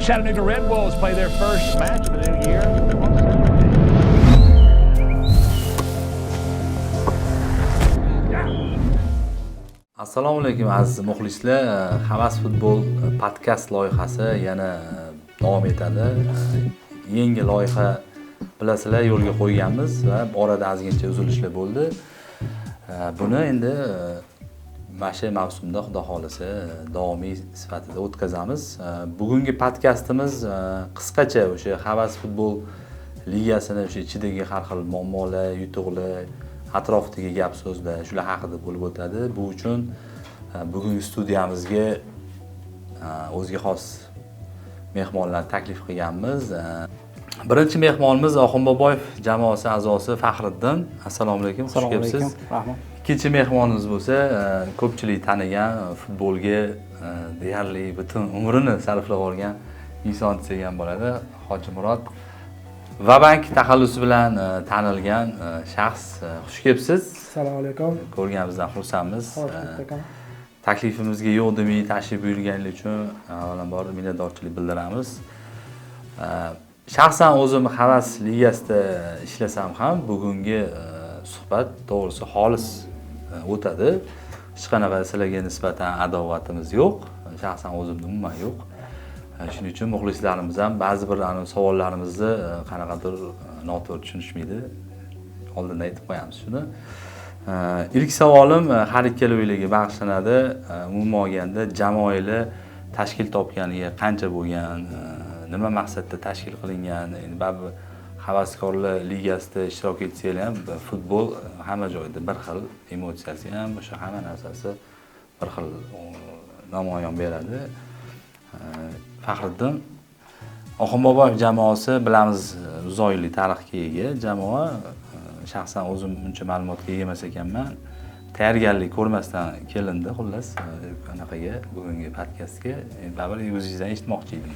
Chattanooga Red Wolves play their first match of the new year on Saturday. Assalomu alaykum aziz muxlislar. Havas futbol podkast loyihasi yana davom etadi. Yangi loyiha bilasizlar yo'lga qo'yganmiz va orada ozgincha uzilishlar bo'ldi. Buni endi mana mavsumda xudo xolisa davomiy sifatida o'tkazamiz. Bugungi podkastimiz qisqacha o'sha Havas futbol ligasini o'sha ichidagi har xil muammolar, yutuqlar, atrofdagi gap so'zlar shular haqida bo'lib o'tadi. Bu uchun bugungi studiyamizga o'ziga xos mehmonlarni taklif qilganmiz. Birinchi mehmonimiz Oxunboboyev jamoasi a'zosi Faxriddin. Assalomu alaykum, xush kelibsiz. Rahmat. Ikkinchi mehmonimiz bo'lsa, ko'pchilik tanigan, futbolga deyarli butun umrini sarflab olgan inson degan bo'ladi. Hojimurod Vabank taxallusi bilan tanilgan shaxs. Xush kelibsiz. Assalomu alaykum. Ko'rganimizdan xursandmiz. Ho'p, Taklifimizga yo'q demay tashrif buyurganlik uchun avvalambor minnatdorchilik bildiramiz. Shaxsan o'zim Havas ligasida ishlasam ham bugungi suhbat to'g'risi xolis o'tadi. Hech qanaqa sizlarga nisbatan adovatimiz yo'q. Shaxsan o'zimda umuman yo'q. Shuning uchun muxlislarimiz ham ba'zi bir savollarimizni qanaqadir noto'g'ri tushunishmaydi. Oldindan aytib qo'yamiz shuni. Ilk savolim har ikkalovilarga bag'ishlanadi. Umuman olganda jamoalar tashkil topganiga qancha bo'lgan, nima maqsadda tashkil qilingan? Endi baribir Havaskorlar ligasida ishtirok etsangiz ham futbol hamma joyda bir xil, emotsiyasi ham, o'sha hamma narsasi bir xil namoyon beradi. Faxriddin Oxunboboyev jamoasi bilamiz uzoq yillik tarixga ega jamoa. Shaxsan o'zim uncha ma'lumotga ega emas ekanman. Tayyorgarlik ko'rmasdan kelindi xullas anaqaga bugungi podkastga. Baribir o'zingizdan eshitmoqchi edim.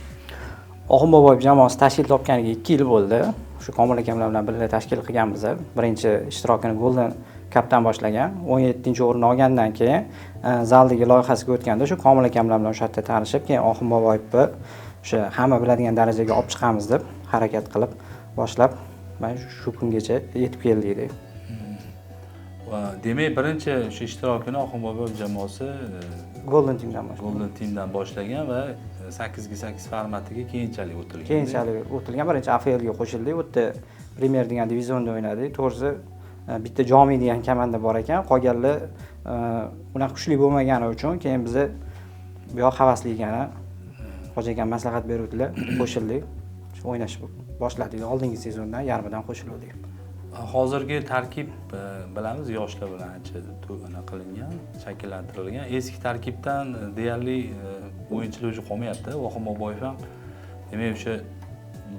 Oxunboboyev jamoasi tashkil topganiga 2 yil bo'ldi. Shu Komil akamlar bilan birga tashkil qilganmiz. Birinchi ishtirokini Golden Cupdan boshlagan. 17-o'rinni olgandan keyin zaldagi loyihasiga o'tganda shu Komil akamlar bilan o'sha yerda tanishib, keyin Oxunboboyevni o'sha hamma biladigan darajaga olib chiqamiz deb harakat qilib boshlab mana shu kungacha yetib keldik. Demak, birinchi o'sha ishtirokini Oxunboboyev jamoasi Golden Teamdan boshlagan va 8x8 formatiga keyinchalik o'tilgan. Birinchi AFLga qo'shildik. U yerda Premier degan divizionda o'ynadik. To'g'risi bitta Jomi degan komanda bor ekan. Qolganlar unaqa kuchli bo'lmagani uchun keyin biz bu yoq Havas ligani Xo'ja akam maslahat beruvdilar, qo'shildik. O'ynashni boshladik. Oldingi sezondan yarmidan qo'shildik. Hozirgi tarkib bilamiz, yoshlar bilan ancha qilingan, shakllantirilgan. Eski tarkibdan deyarli o'yinchilar o'zi qolmayapti. Oxunboboyev ham demak o'sha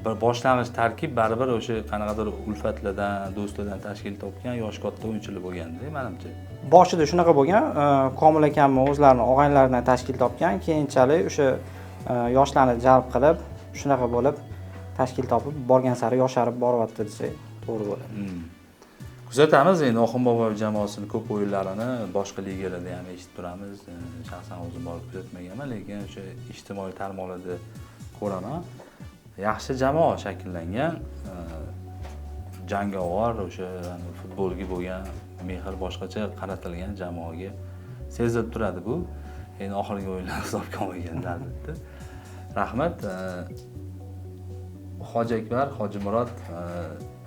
bir boshlang'ich tarkib baribir o'sha qanaqadir ulfatlardan, do'stlardan tashkil topgan yosh katta o'yinchilar bo'lganda, menimcha. Boshida shunaqa bo'lgan. Komil akamni o'zlarining og'aynilaridan tashkil topgan, keyinchalik o'sha yoshlarni jalb qilib, shunaqa bo'lib tashkil topib, borgan sari yosharib boryapti desak to'g'ri bo'ladi. Kuzatamiz endi Oxunboboyev jamoasining ko'p o'yinlarini boshqa ligalarda ham eshitib turamiz. Shaxsan o'zim borib kuzatmaganman, lekin o'sha ijtimoiy tarmoqlarda ko'raman. Yaxshi jamoa shakllangan. Jangovar o'sha futbolga bo'lgan mehr boshqacha qaratilgan jamoaga sezilib turadi bu. Endi oxirgi o'yinlar hisobga olmaganda albatta. Rahmat. Hoji Akbar, Hojimurod,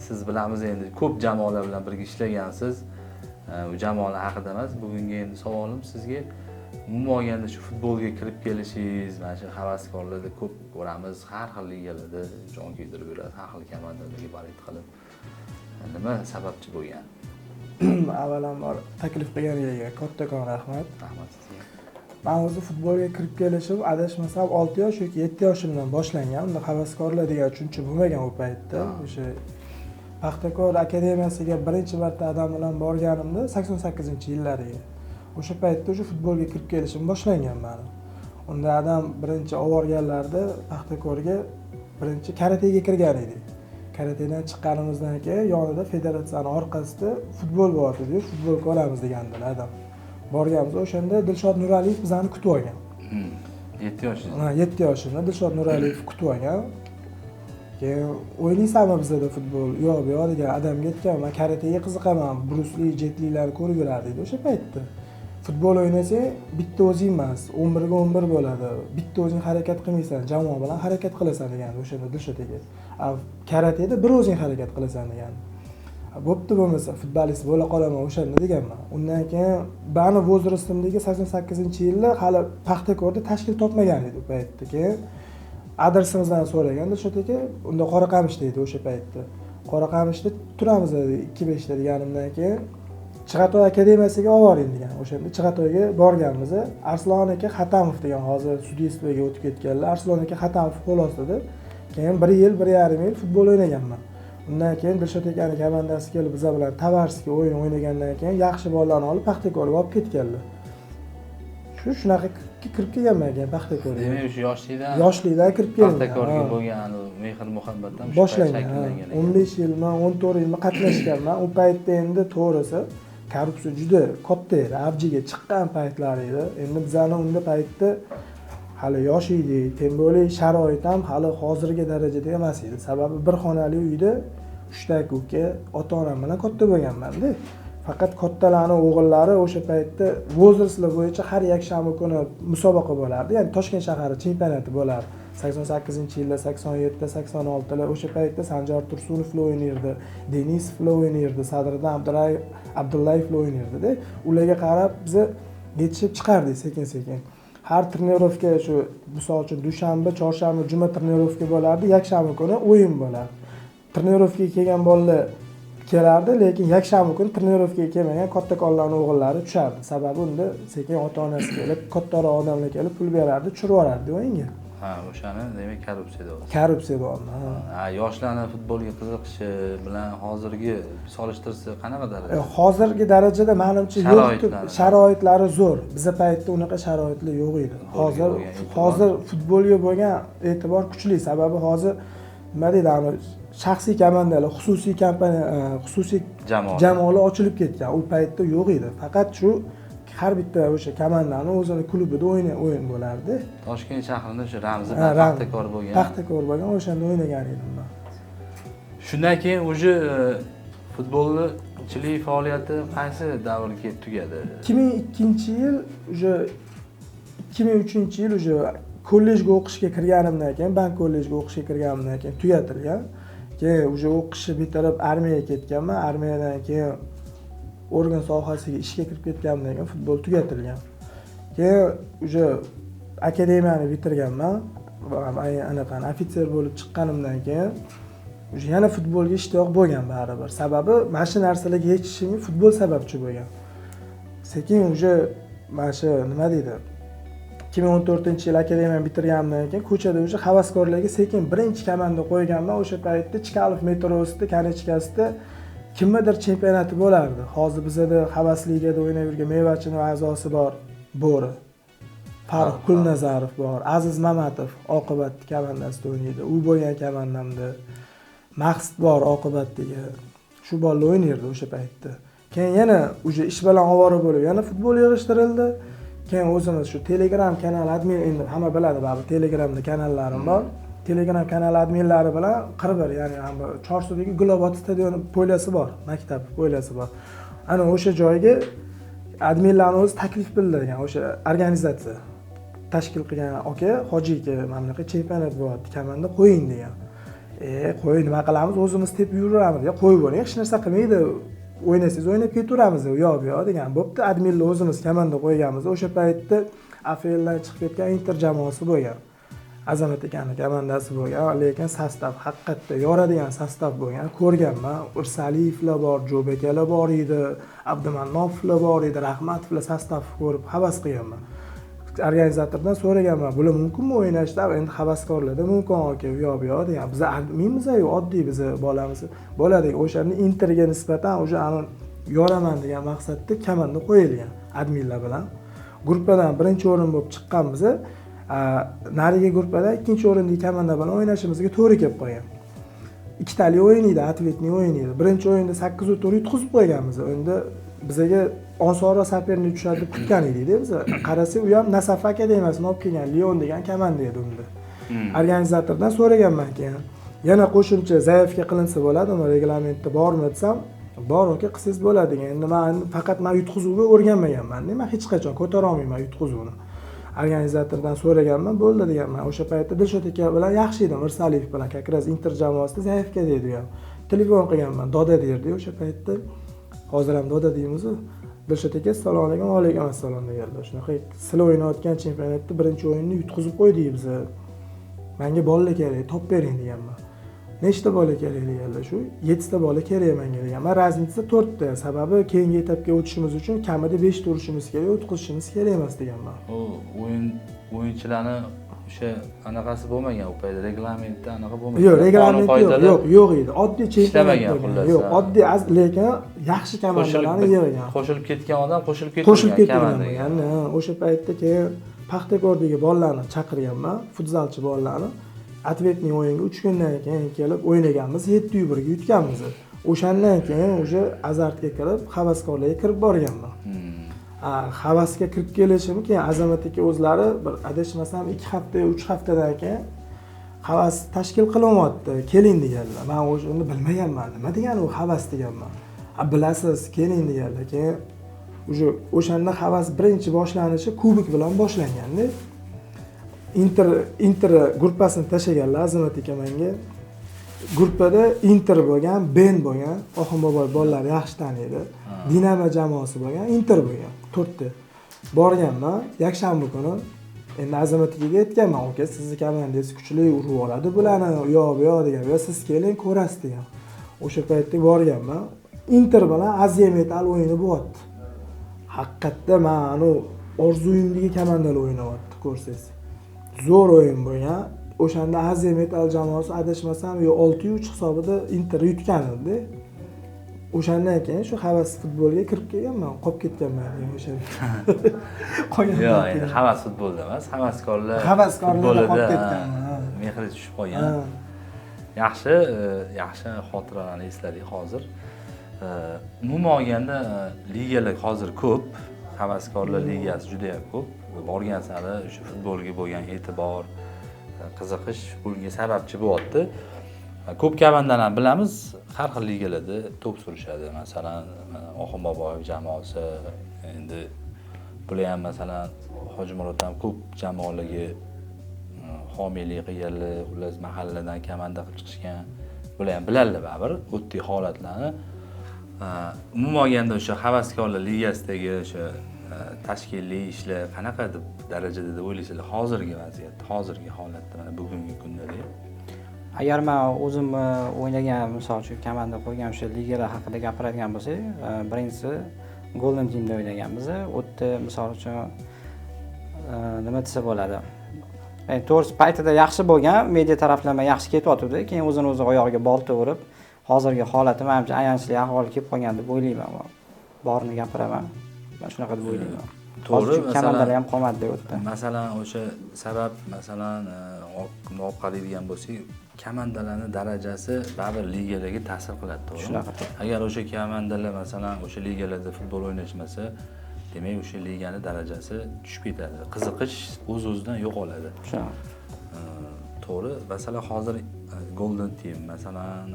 siz bilamiz endi ko'p jamoalar bilan birga ishlagansiz. U jamoalar haqida emas, bugungi endi savolim sizga umuman olganda shu futbolga kirib kelishingiz, mana shu havaskorlarda ko'p ko'ramiz, har xil ligalarda jon kuydirib yuradi, har xil komandalarga barid qilib. Nima sababchi bo'lgan? Avvalambor taklif qilganingizdga kattakon rahmat. Rahmat sizga. Men o'zi futbolga kirib kelishim adashmasam 6 yosh yoki 7 yoshimdan boshlangan. Unda havaskorlar degan tushuncha bo'lmagan u paytda. O'sha Paxtakor akademiyasiga birinchi marta adam bilan borganimda 88-yillariga. O'sha paytda o'sha futbolga kirib kelishim boshlangan meni. Unda adam birinchi olganlarda Paxtakorga birinchi karatega kirgan edi. Karatedan chiqqanimizdan keyin yonida federatsiyaning orqasida futbol bor edi, futbol ko'ramiz degandilar adam. Borganmiz, o'shanda Dilshod Nuraliyev bizani kutib olgan. 7 yoshingizda. Ha, 7 yoshimda Dilshod Nuraliyev kutib olgan. Keyin o'ynaysanmi bizda futbol? Yo'q, degan odamga aytganman, karatega qiziqaman, Bruce Lee, Jet Li'larni ko'rib yurardi edi o'sha paytda. Futbol o'ynasang, bitta o'zing emas, 11 ga 11 bo'ladi. Bitta o'zing harakat qilmaysan, jamoa bilan harakat qilasan degan o'shanda Dilshod aka. Karateda bir o'zing harakat qilasan degan. Bo'pti bo'lmasa futbolist bo'la qolaman o'shanda deganman. Undan keyin bani vozrastimdagi 88-yilda hali Paxtakorda tashkil topmagan edi u paytda. Keyin adresimizdan so'ragan Dilshod aka, unda Qoraqamishda edi o'sha paytda. Qoraqamishda turamiz dedi 2-5 da deganimdan keyin Chig'atoy akademiyasiga olib boring degan. O'shanda Chig'atoyga borganmiz. Arslon aka Xatamov degan hozir sudistvaga o'tib ketganlar. Arslon aka Xatamov qo'l ostida. Keyin 1 yil, 1,5 yil futbol o'ynaganman. Undan keyin Dilshod akaning komandasi kelib biz bilan Tavarsga o'yin o'ynagandan keyin yaxshi bolalarni olib Paxtakorga olib ketganlar. Shunaqa kirib kelganman ekan Paxtakorga. Demak, o'sha yoshlikdan kirib kelgan. Paxtakorga bo'lgan mehr muhabbatdan boshlangan. 15 yilmi, 14 yilmi qatnashganman. U paytda endi to'g'risi korrupsiya juda katta edi, avjiga chiqqan paytlar edi. Endi bizlarning unda paytda hali yosh edik, tem bo'lib sharoit ham hali hozirgi darajada emas edi. Sababi bir xonali uyda 3 ta uka, ota-onam bilan katta bo'lganman-da. Faqat kattalarning o'g'illari o'sha paytda vozraslar bo'yicha har yakshanba kuni musobaqa bo'lardi. Ya'ni Toshkent shahri chempionati bo'lardi. 88-yilda, 87da, 86da o'sha paytda Sanjar Tursunovlar o'ynardi, Denisovlar o'ynardi, Sadriddin Abdullayevlar o'ynardi-da. Ularga qarab biz yetishib chiqardik sekin-sekin. Har trenirovka shu misol uchun dushanba, chorshanba, juma trenirovka bo'lardi, yakshanba kuni o'yin bo'lardi. Trenirovkaga kelgan bolalar kelardi, lekin yakshanba kuni trenirovkaga kelmagan kattakonlarning o'g'illari tushardi. Sababi unda sekin ota-onasi kelib, kattaroq odamlar kelib pul berardi, tushirib yuborardi o'yinga. Ha, o'shani demak korrupsiya deyapsiz. Korrupsiya deyapman. Ha, yoshlarning futbolga qiziqishi bilan hozirgi solishtirsa qanaqa darajada? Hozirgi darajada menimcha sharoitlari zo'r. Bizda paytda unaqa sharoitlar yo'q edi. Hozir futbolga bo'lgan e'tibor kuchli. Sababi hozir nima deydi, shaxsiy komandalar, xususiy kompaniya, xususiy jamoalar ochilib ketgan. U paytda yo'q edi. Faqat shu har bitta o'sha komandani o'zini klubida o'yin bo'lardi. Toshkent shahrida o'sha ramzi Paxtakor bo'lgan. Paxtakor bo'lgan, o'shanda o'ynagan edim men. Shundan keyin o'sha futbolchilik faoliyati qaysi davrga kelib tugadi? 2002-yil, o'sha 2003-yil o'sha kollejga o'qishga kirganimdan keyin, bank kollejiga o'qishga kirganimdan keyin tugatilgan. Keyin o'sha o'qishni bitirib armiyaga ketganman. Armiyadan keyin organ sohasiga ishga kirib ketganimdan keyin futbol tugatilgan. Keyin o'sha akademiyani bitirganman. Anaqa ofitser bo'lib chiqqanimdan keyin o'sha yana futbolga ishtiyoq bo'lgan baribir. Sababi mana shu narsalarga yetishishimga futbol sababchi bo'lgan. Sekin o'sha mana shu nima deydi? 2014-yil akademiyani bitirganimdan keyin ko'chada o'sha havaskorlarga sekin birinchi komanda qo'yganman. O'sha paytda Chkalov metrosida, Kanichkasida kimgadir chempionati bo'lardi. Hozir bizda Havas ligada o'ynab yurgan Mevachining a'zosi bor, Bo'ri. Farruh Kulnazarov bor, Aziz Mamatov oqibatli komandasida o'ynaydi. U bo'lgan komandamda Maqsad bor oqibatdagi. Shu bolalar o'ynardi o'sha paytda. Keyin yana o'sha ish bilan ovora bo'lib, yana futbol yig'ishtirildi. Keyin o'zimiz shu Telegram kanal admin, endi hamma biladi baribir Telegramda kanallarim bor. Telegram kanal adminlari bilan 41, ya'ni Chorsudagi Gulobod stadioni poylasi bor, maktab poylasi bor. Ana o'sha joyga adminlarning o'zi taklif bildirgan, o'sha organizatsiya tashkil qilgan aka, Hoji aka, mana bunaqa chempionat bo'lyapti, komanda qo'ying degan. Qo'y, nima qilamiz? O'zimiz tepib yuraveramiz. Qo'yib bo'ling, hech narsa qilmaydi. O'ynasangiz o'ynab ketaveramiz, yo'q degan. Bo'pti, adminlar o'zimiz komanda qo'yganmiz. O'sha paytda AFLdan chiqib ketgan Inter jamoasi bo'lgan. Azamat akaning komandasi bo'lgan, lekin sostav haqiqatda yoradigan sostav bo'lgan. Ko'rganman, Ursaliyevlar bor, Jo'bekalar bor edi, Abdumannovlar bor edi, Rahmatovlar sostav ko'rib havas qilganman. Organizatordan so'raganman, bular mumkinmi o'ynashda? Endi havaskorlarda mumkin aka, yo'q degan. Biz adminmiz-ku, oddiy biz bolamiz. Bo'ladi, o'shani Interga nisbatan o'sha yoraman degan maqsadda komanda qo'yilgan adminlar bilan. Gruppadan birinchi o'rin bo'lib chiqqanmiz. Nariga gruppada ikkinchi o'rindagi komanda bilan o'ynashimizga to'g'ri kelib qolgan. Ikkitali o'yin edi, atletni o'yin edi. Birinchi o'yinda 8-4 yutqizib qo'yganmiz. Endi bizga Onsoro Saperni tushadi deb kutgan edik-da biz. Qarasak, u ham Nasaf akademiyasini olib kelgan, Lion degan komanda edi unda. Organizatordan so'raganman keyin. Yana qo'shimcha zaifga qilinsa bo'ladimi, reglamentda bormi desam, bor aka, qilsangiz bo'ladi degan. Endi men faqat yutqizuvga o'rganmaganman. Men hech qachon ko'tara olmayman yutqizuvni. Organizatordan so'raganman, bo'ldi deganman. O'sha paytda Dilshod aka bilan yaxshi edim, Mirsaliyev bilan, kakraz Inter jamoasida zaifga deydi ham. Telefon qilganman, doda derdi o'sha paytda. Hozir ham doda deymiz-ku. Dilshod aka assalomu alaykum, va alaykum assalom deganlar. Shunaqa sizlar o'ynayotgan chempionatda birinchi o'yinni yutqizib qo'ydik biz. Menga bolalar kerak, top bering deganman. Nechta bola kerak deganlar, shu 7 ta bola kerak menga degan. Men razницasi 4 ta. Sababi keyingi etapga o'tishimiz uchun kamida 5 ta urishimiz kerak, o'tkazishimiz kerak emas deganman. U o'yinchilarni o'sha anaqasi bo'lmagan, u paytda reglamentda anaqa bo'lmagan. Yo'q, reglament yo'q edi. Oddiy chempionat bo'lgan. Yo'q, oddiy lekin yaxshi komandalarni yig'gan. Qo'shilib ketgan odam qo'shilib ketgan. Ya'ni o'sha paytda keyin Paxtakordagi bolalarni chaqirganman, futzalchi bolalarni. Atvetning o'yiniga 3 kundan keyin kelib o'ynaganmiz, 7-1 ga yutganmiz. O'shandan keyin o'sha azartga kirib, havaskorlarga kirib borganman. Havasga kirib kelishim keyin Azamat aka o'zlari bir adashmasam 2 hafta, 3 haftadan keyin havas tashkil qilyapti, keling deganlar. Men o'shani bilmaganman. Nima degani u havas deganman. Bilasiz, keling deganlar. Keyin o'shanda havas birinchi boshlanishi kubik bilan boshlanganda. Inter gruppasini tashaganlar Azamat aka menga. Gruppada Inter bo'lgan, Ben bo'lgan, Oxunboboy bolalar yaxshi taniydi. Dinamo jamoasi bo'lgan, Inter bo'lgan. 4 ta. Borganman, yakshanba kuni. Endi Azamat akaga aytganman, aka, sizni komandangiz kuchli urib oladi bularni, yo'q degan. "Yo, siz keling, ko'rasiz" degan. O'sha paytda borganman. Inter bilan Aziya Metal o'yini bo'lyapti. Haqiqatda men anu orzuyimdagi komandalar o'ynayapti, ko'rsangiz. Zo'r o'yin bo'lgan. O'shanda Aziya Metal jamoasi adashmasam 6-3 hisobida Inter yutgan edi. O'shandan keyin shu havas futbolga kirib kelganman, qolib ketganman o'sha. Yo'q, endi havas futbolda emas, havaskorlar qolib ketganman. Mehri tushib qolgan. Yaxshi xotiralarni esladik hozir. Umuman olganda ligalar hozir ko'p, havaskorlar ligasi juda ham ko'p. Borgan sari o'sha futbolga bo'lgan e'tibor, qiziqish bunga sababchi bo'lyapti. Ko'p komandalarni bilamiz, har xil ligalarda to'p surishadi. Masalan, Oxunboboyev jamoasi, endi bular ham masalan Hojimurod ham ko'p jamoalarga homiylik qilganlar, xullas mahalladan komanda qilib chiqishgan. Bular ham biladilar baribir o'tdek holatlarni. Umuman olganda o'sha havaskorlar ligasidagi o'sha tashkiliy ishlar qanaqa darajada deb o'ylaysizlar hozirgi vaziyatda, hozirgi holatda, mana bugungi kunda deb? Agar men o'zim o'ynagan, misol uchun komanda qo'ygan o'sha ligalar haqida gapiradigan bo'lsak, birinchisi Golden Teamda o'ynaganmiz. U yerda misol uchun nima desa bo'ladi? To'g'risi paytida yaxshi bo'lgan, media taraflama yaxshi ketyotdi, keyin o'zini o'zi oyog'iga bolta urib, hozirgi holati menimcha ayanchli ahvolga kelib qolgan deb o'ylayman. Borini gapiraman. Men shunaqa deb o'ylayman. To'g'ri, komandalar ham qolmadi deb o'tdi. Masalan, o'sha sabab, masalan, olib qaraydigan bo'lsak, komandalarning darajasi baribir ligalarga ta'sir qiladi, to'g'rimi? Shunaqa. Agar o'sha komandalar masalan o'sha ligalarda futbol o'ynashmasa, demak o'sha liganing darajasi tushib ketadi. Qiziqish o'z-o'zidan yo'qoladi. Shunaqa. To'g'ri, masalan hozir Golden Team, masalan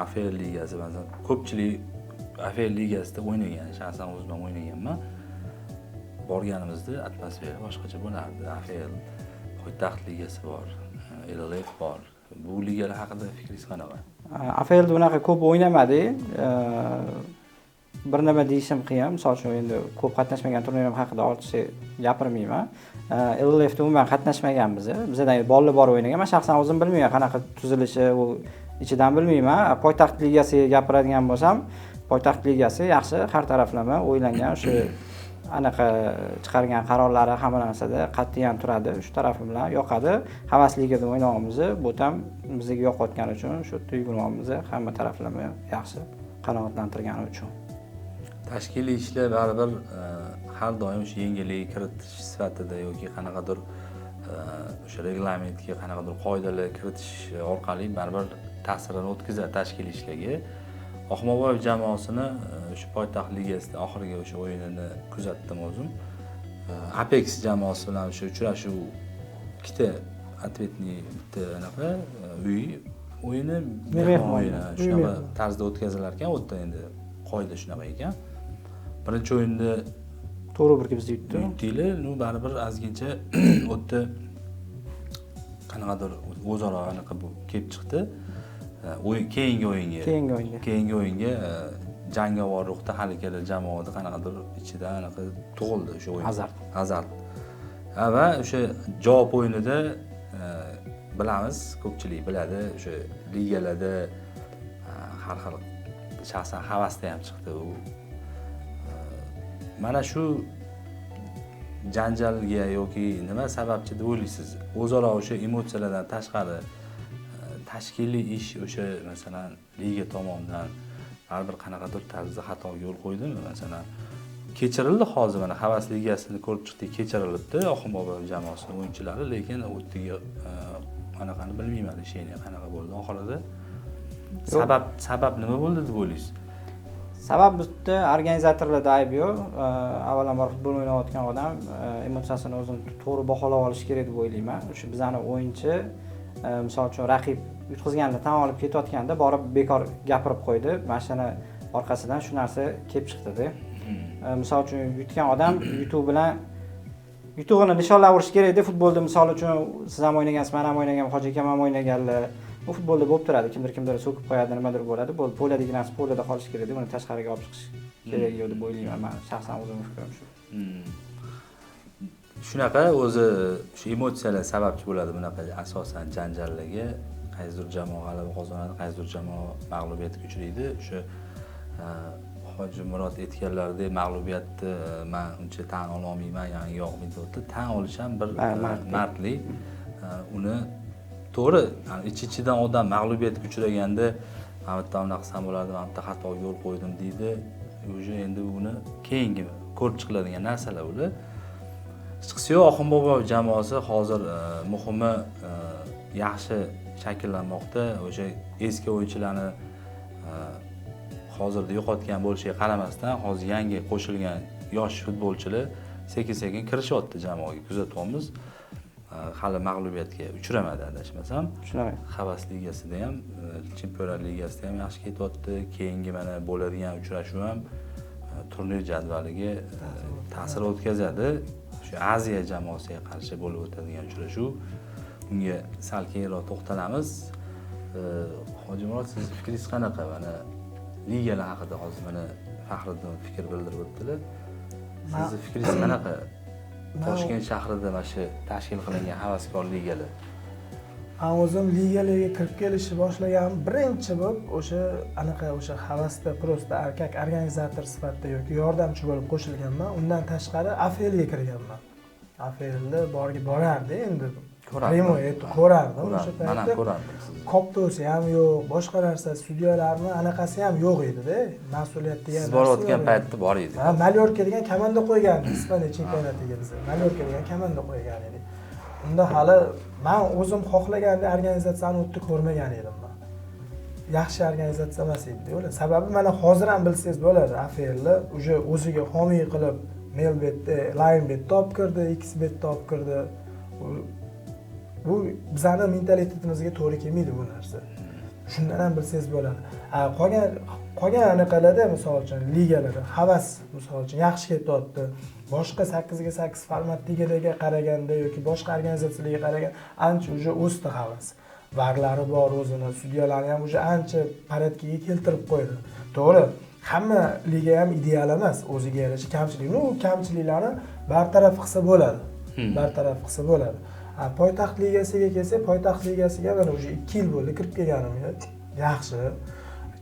AFL ligasi, masalan ko'pchilik AFL ligasida o'ynagan, shaxsan o'zim ham o'ynaganman. Borganimizda atmosfera boshqacha bo'lardi. AFL poytaxt ligasi bor, LLF bor. Bu ligalar haqida fikringiz qanaqa? AFLda bunaqa ko'p o'ynamadik. Bir nima deyishim qiyin. Misol uchun endi ko'p qatnashmagan turnirim haqida ortiqcha gapirmayman. LLFda umuman qatnashmaganmiz. Bizdan bolalar bor o'ynagan. Men shaxsan o'zim bilmayman qanaqa tuzilishi, u ichidan bilmayman. Poytaxt ligasiga gapiradigan bo'lsam, poytaxt ligasi yaxshi, har taraflama o'ylangan, o'sha anaqa chiqargan qarorlari hamma narsada qat'iyan turadi. Shu tarafi bilan yoqadi. Havas ligada o'ynayapmiz. Bu ham bizga yo'qotgani uchun shu tuyg'unimiz hamma taraflama yaxshi qanoatlantirgani uchun. Tashkiliy ishlar baribir har doim o'sha yengillik kiritish sifatida yoki qanaqadir o'sha reglamentga qanaqadir qoidalar kiritish orqali baribir ta'sirini o'tkazadi tashkiliy ishlarga. Oxmoboyev jamoasini o'sha poytaxt ligasida oxirgi o'sha o'yinini kuzatdim o'zim. Apex jamoasi bilan o'sha uchrashuv ikkita ответный bitta anaqa uy o'yini, mehmon o'yini shunaqa tarzda o'tkazilar ekan. U yerda endi qoida shunaqa ekan. Birinchi o'yinda 4-1 biz yutdik. Yutdilar, baribir ozgincha u yerda qanaqadir o'zaro anaqa bu kelib chiqdi. Keyingi o'yinga jangovar ruhda hali ikkala jamoada qanaqadir ichida anaqa tug'ildi o'sha o'yin. Azart. Va o'sha javob o'yinida bilamiz, ko'pchilik biladi, o'sha ligalarda har xil shaxsan havasda ham chiqdi u. Mana shu janjalga yoki nima sababchi deb o'ylaysiz? O'zaro o'sha emotsiyalardan tashqari tashkiliy ish o'sha masalan liga tomonidan baribir qanaqadir tarzda xatoga yo'l qo'ydimi? Masalan, kechirildi hozir mana Havas ligasini ko'rib chiqdik, kechirilibdi Oxmoboyev jamoasining o'yinchilari, lekin u yerga qanaqani bilmayman, ishini qanaqa bo'ldi oxirida. Sabab nima bo'ldi deb o'ylaysiz? Sabab bitta organizatorlarda ayb yo'q. Avvalambor futbol o'ynayotgan odam emotsiyasini o'zini to'g'ri baholab olishi kerak deb o'ylayman. O'sha bizani o'yinchi misol uchun raqib yutqizganda tan olib ketayotganda borib bekor gapirib qo'ydi. Mashina orqasidan shu narsa kelib chiqdi-da. Misol uchun yutgan odam yutug'ini nishonlaverish kerak-da futbolda. Misol uchun siz ham o'ynagansiz, men ham o'ynaganman, Hoji akam ham o'ynaganlar. Bu futbolda bo'lib turadi, kimdir so'kib qo'yadi, nimadir bo'ladi. Bu po'ladagi narsa po'lada qolishi kerak, uni tashqariga olib chiqish kerak yo'q deb o'ylayman. Men shaxsan o'zimning fikrim shu. Shunaqa o'zi shu emotsiyalar sababchi bo'ladi bunaqa asosan janjallarga. Qaysidir jamoa g'alaba qozonadi, qaysidir jamoa mag'lubiyatga uchraydi. O'sha Hoji Murod aytganlaridek mag'lubiyatni men uncha tan olmayman, ya'ni yo'qmi tan olish ham bir mardlik. Uni to'g'ri, ichidan odam mag'lubiyatga uchraganda mana bu bunaqa qilsam bo'ladi, mana bu xatoga yo'l qo'ydim deydi. O'sha endi uni keyingi ko'rib chiqiladigan narsalar ular. Chiqsa yo'q, Oxmoboyev jamoasi hozir muhimi yaxshi shakllanmoqda. O'sha eski o'yinchilarni hozirda yo'qotgan bo'lishiga qaramasdan, hozir yangi qo'shilgan yosh futbolchilar sekin-sekin kirishyapti jamoaga, kuzatyapmiz. Hali mag'lubiyatga uchramadi adashmasam. Shunaqa. Havas ligasida ham, Chempionlar ligasida ham yaxshi ketyapti. Keyingi mana bo'ladigan uchrashuv ham turnir jadvaliga ta'sir o'tkazadi. Shu Aziya jamoasiga qarshi bo'lib o'tadigan uchrashuv. Bunga sal keyinroq to'xtalamiz. Hoji Murod, siz fikringiz qanaqa? Mana ligalar haqida hozir mana Faxriddin fikr bildirib o'tdilar. Sizning fikringiz qanaqa? Toshkent shahrida mana shu tashkil qilingan havaskor ligalar. Men o'zim ligalarga kirib kelishni boshlagan birinchi bo'lib o'sha havasda prosta erkak organizator sifatida yoki yordamchi bo'lib qo'shilganman. Undan tashqari AFLga kirganman. AFLda borardi endi. Ko'rardim. O'sha paytda koptosi ham yo'q, boshqa narsa, studiyalarni anaqasi ham yo'q edi-da. Mas'uliyat degan narsa. Siz borayotgan paytda bor edi. Ha, Malyorka degan komanda qo'ygan Ispaniya chempionatiga biz. Malyorka degan komanda qo'ygan edik. Unda hali men o'zim xohlaganda organizatsiyani o'tda ko'rmagan edim men. Yaxshi organizatsiya emas edi, o'yla. Sababi mana hozir ham bilsangiz bo'ladi, AFL o'ziga homiy qilib Melbetda, Linebetda olib kirdi, Xbetda olib kirdi. Bu bizning mentalitetimizga to'g'ri kelmaydi bu narsa. Shundan ham bilsangiz bo'ladi. Qolgan anaqalarda, misol uchun ligalarda havas, misol uchun yaxshi ketyapti. Boshqa 8 ga 8 format ligalarga qaraganda yoki boshqa organizatsiyalarga qaragan ancha o'sdi havas. Varlari bor o'zini, sudyalarni ham ancha paradkiga keltirib qo'ydi. To'g'ri, hamma liga ham ideal emas, o'ziga yarasha kamchilikni, u kamchiliklarni bartaraf qilsa bo'ladi. Poytaxt ligasiga kelsak, Poytaxt ligasiga mana o'sha 2 yil bo'ldi kirib kelganim. Yaxshi.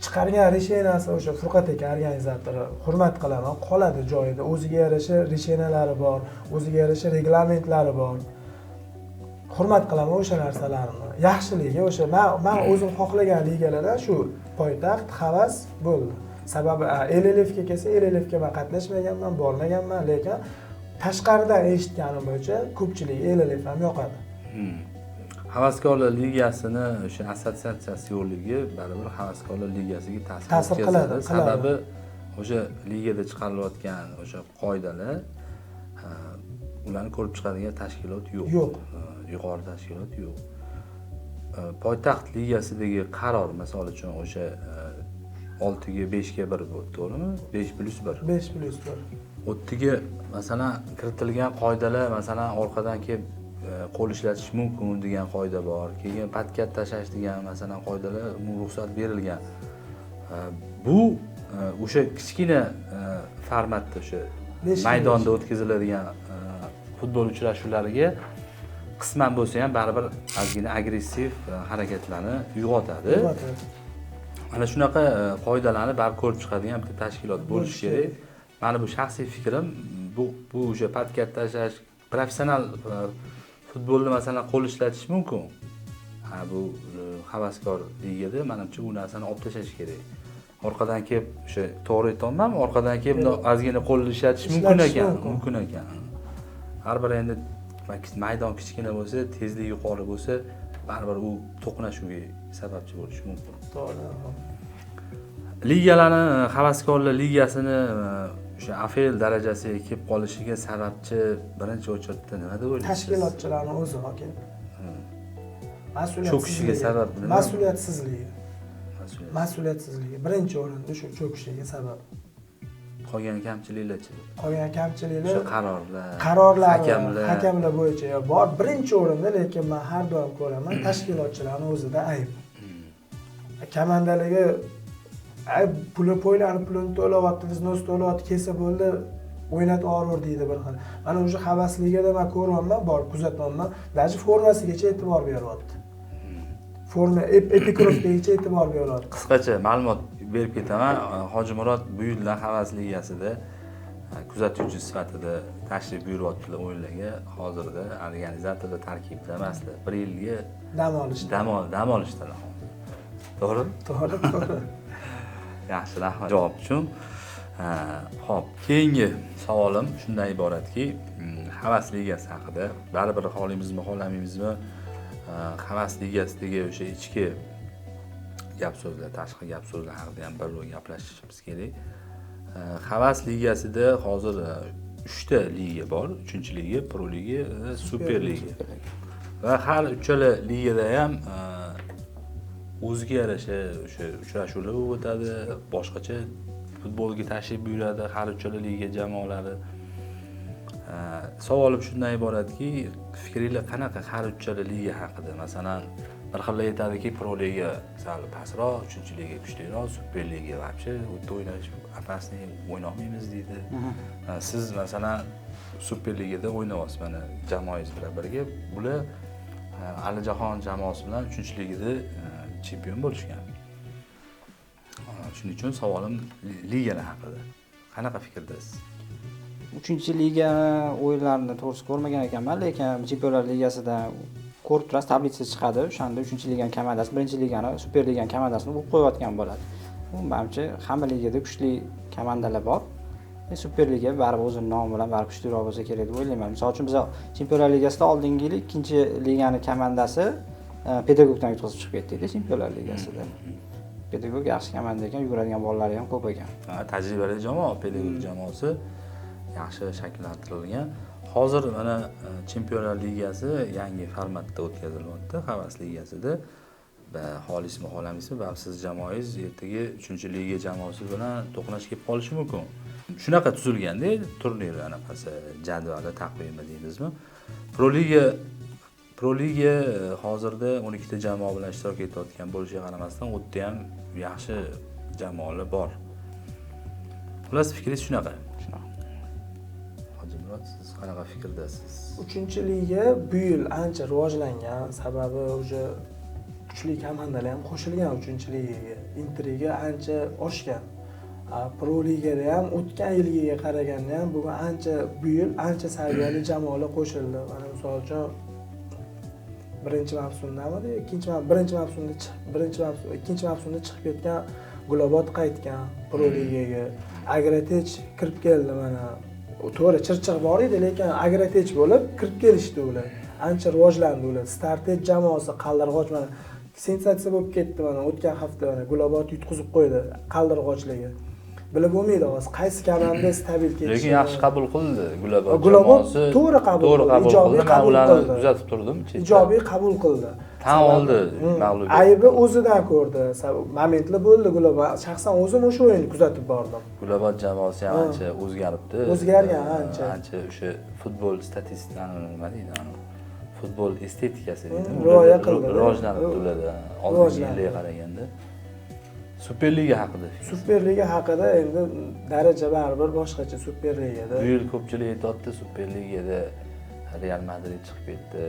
Chiqargan reshenasi o'sha Furqat aka organizatori, hurmat qilaman, qoladi joyida. O'ziga yarasha reshenalari bor, o'ziga yarasha reglamentlari bor. Hurmat qilaman o'sha narsalarni. Yaxshi liga, o'sha men o'zim xohlagan ligalardan shu Poytaxt, Havas bo'ldi. Sababi LLFga kelsa, LLFga men qatnashmaganman, bormaganman, lekin tashqaridan eshitganim bo'yicha ko'pchilik LLF ham yoqadi. Havaskorlar ligasini o'sha assotsiatsiyasi yo'qligi baribir Havaskorlar ligasiga ta'sir qiladi. Sababi o'sha ligada chiqarilayotgan o'sha qoidalar ularni ko'rib chiqadigan tashkilot yo'q. Yuqori tashkilot yo'q. Poytaxt ligasidagi qaror, misol uchun o'sha 6 ga 5 ga 1 bo'ldi, to'g'rimi? 5+1. 5+1. O'ttiga masalan kiritilgan qoidalar, masalan orqadan kelib qo'l ishlatish mumkin degan qoida bor. Keyin patkat tashlash degan masalan qoidalar ruxsat berilgan. Bu o'sha kichkina formatda o'sha maydonda o'tkaziladigan futbol uchrashuvlariga qisman bo'lsa ham baribir ozgina agressiv harakatlarni uyg'otadi. Mana shunaqa qoidalarni baribir ko'rib chiqadigan bitta tashkilot bo'lishi kerak. Mani bu shaxsiy fikrim, bu o'sha patkat tashlash, professional futbolni masalan qo'l ishlatish mumkin. Bu havaskor ligada menimcha u narsani olib tashlash kerak. Orqadan kelib o'sha to'g'ri aytolmayman, orqadan kelib ozgina qo'l ishlatish mumkin ekan. Har bir endi maydon kichkina bo'lsa, tezlik yuqori bo'lsa, baribir u to'qnashuvga sababchi bo'lishi mumkin. To'g'ri. Ligalarni, Havaskorlar ligasini o'sha AFL darajasiga kelib qolishiga sababchi birinchi o'chirtda nima deb o'ylaysiz? Tashkilotchilarning o'zi hokim. Cho'kishiga sabab nima? Mas'uliyatsizligi. Birinchi o'rinda shu cho'kishiga sabab. Qolgan kamchiliklarchi? Qolgan kamchiliklar o'sha qarorlar, hakamlar bo'yicha bor. Birinchi o'rinda, lekin men har doim ko'raman, tashkilotchilarning o'zida ayb. Komandaligi pulini to'layapti, biznes to'layapti, kelsa bo'ldi, o'ynatib yuborur deydi bir xil. Mana o'sha Havas ligada men ko'ryapman, bor kuzatyapman, даже formasigacha e'tibor beryapti. Forma Epikrofgacha e'tibor beryapti. Qisqacha ma'lumot berib ketaman. Hojimurod bu yillar Havas ligasida kuzatuvchi sifatida tashrif buyuryaptilar o'yinlarga. Hozirda organizatorlar tarkibida emaslar. 1 yilga dam olishdilar. To'g'rimi? To'g'ri. Yaxshi, rahmat javob uchun. Xo'p, keyingi savolim shundan iboratki, Havas ligasi haqida baribir xohlaymizmi, xohlamaymizmi, Havas ligasidagi o'sha ichki gap so'zlar, tashqi gap so'zlar haqida ham bir gaplashishimiz kerak. Havas ligasida hozir 3 ta liga bor. 3-liga, Pro liga, Super liga. Va har uchala ligada ham o'ziga yarasha o'sha uchrashuvlar bo'lib o'tadi, boshqacha futbolga tashrif buyuradi har uchala liga jamoalari. Savolim shundan iboratki, fikringiz qanaqa har uchala liga haqida? Masalan, bir xillar aytadiki, Pro liga sal pastroq, 3-liga kuchliroq, Super liga вообще o'tda o'ynash opasniy o'ynolmaymiz deydi. Siz masalan Super ligada o'ynayapsiz, mana jamoangiz bilan birga. Bular Alijahon jamoasi bilan 3-ligada chempion bo'lishgan. Shuning uchun savolim ligalar haqida. Qanaqa fikrdasiz? 3-liga o'yinlarini to'g'risi ko'rmagan ekanman, lekin Chempionlar ligasida ko'rib turasiz, tablitsa chiqadi. O'shanda 3-liganing komandasi 1-ligani, Super liganing komandasini urib qo'yayotgan bo'ladi. Bu menimcha hamma ligada kuchli komandalar bor. Super liga baribir o'zining nomi bilan baribir kuchliroq bo'lsa kerak deb o'ylayman. Misol uchun biz Chempionlar ligasida oldingi yil 2-liganing komandasi Pedagogdan yutqazib chiqib ketdik-da Chempionlar ligasida. Pedagog yaxshi komanda ekan, yuguradigan bolalari ham ko'p ekan. Tajribali jamoa, Pedagog jamoasi yaxshi shakllantirilgan. Hozir mana Chempionlar ligasi yangi formatda o'tkazilyapti, Havas ligasida. Va xohlaysizmi, xohlamaysizmi, va siz jamoangiz ertaga 3-liga jamoasi bilan to'qnash kelib qolishi mumkin. Shunaqa tuzilganda turnir anaqasi, jadvali, taqvimi deymizmi? Pro liga hozirda 12 ta jamoa bilan ishtirok etayotgan bo'lishiga qaramasdan, u yerda ham yaxshi jamoalar bor. Xullas fikringiz shunaqa. Hojimurod, siz qanaqa fikrdasiz? 3-liga bu yil ancha rivojlangan, sababi o'sha kuchli komandalar ham qo'shilgan 3-ligaga. Intriga ancha oshgan. Pro ligada ham o'tgan yilgiga qaraganda ham bugun bu yil ancha saviyali jamoalar qo'shildi. Mana misol uchun ikkinchi mavsumda chiqib ketgan Globot qaytgan Pro ligaga. Agratech kirib keldi mana. To'g'ri chirchiq bor edi, lekin Agratech bo'lib kirib kelishdi ular. ancha rivojlandi ular. Startet jamoasi Qaldirg'och mana sensatsiya bo'lib ketdi mana o'tgan hafta mana Gulobod yutqizib qo'ydi Qaldirg'ochligi. Bilib bo'lmaydi hozir qaysi komanda stabil ketishi. Lekin yaxshi qabul qildi Gulobod jamoasi. To'g'ri qabul qildi. Ijobiy qabul qildi. Men ularni kuzatib turdim. Ijobiy qabul qildi. Tan oldi mag'lubiyatni. Aybi o'zidan ko'rdi. Momentlar bo'ldi Gulobod. Shaxsan o'zim o'sha o'yinni kuzatib bordim. Gulobod jamoasi ham ancha o'zgaribdi. O'zgargan ancha. Ancha o'sha futbol statistikani nima deydi, futbol estetikasi deydi. Rioya qildi. Rivojlanib turadi. Oldingi yillarga qaraganda. Superliga haqida. Superliga haqida endi daraja baribir boshqacha Superligada. Bu yil ko'pchilik aytayapti Superligada Real Madrid chiqib ketdi,